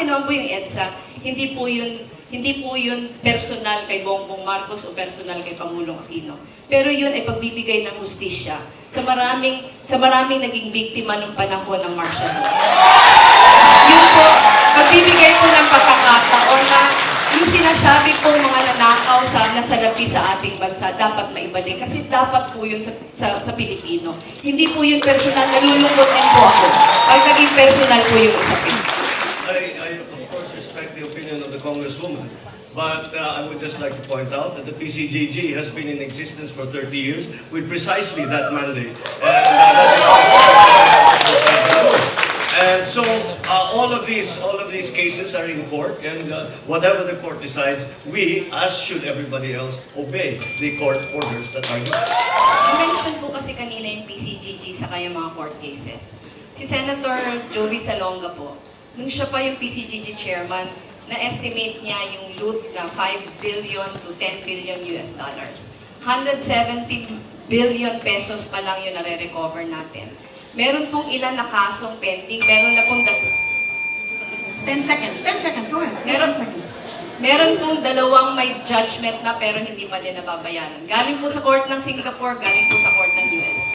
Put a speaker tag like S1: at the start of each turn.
S1: akin naman po yung EDSA, hindi po yun personal kay Bongbong Marcos o personal kay Pangulong Aquino. Pero yun ay pagbibigay ng hustisya sa maraming naging biktima ng panahon ng martial law. Yun po, pagbibigay po ng pagkakataon na yung sinasabi po mga nanakaw sa nasalapi sa ating bansa, dapat maibalik. Kasi dapat po yun sa Pilipino. Hindi po yun personal, nalulungkot din po ako. Pag naging personal po yung usapin.
S2: I of course respect the opinion of the Congresswoman, but I would just like to point out that the PCGG has been in existence for 30 years with precisely that mandate. And so all of these cases are in court, and whatever the court decides, we, as should everybody else, obey the court orders that are given.
S1: I-mention po kasi kanina yung PCGG sa kayong mga court cases. Si Senator Joey Salonga po, nung siya pa yung PCGG chairman, na-estimate niya yung loot na 5 billion to 10 billion US dollars. 170 billion pesos pa lang yung nare-recover natin. Meron pong ilan na kasong pending, meron na pong
S3: 10 seconds, go ahead.
S1: meron pong dalawang may judgment na pero hindi pa din nababayaran. Galing po sa court ng Singapore, galing po sa court ng US.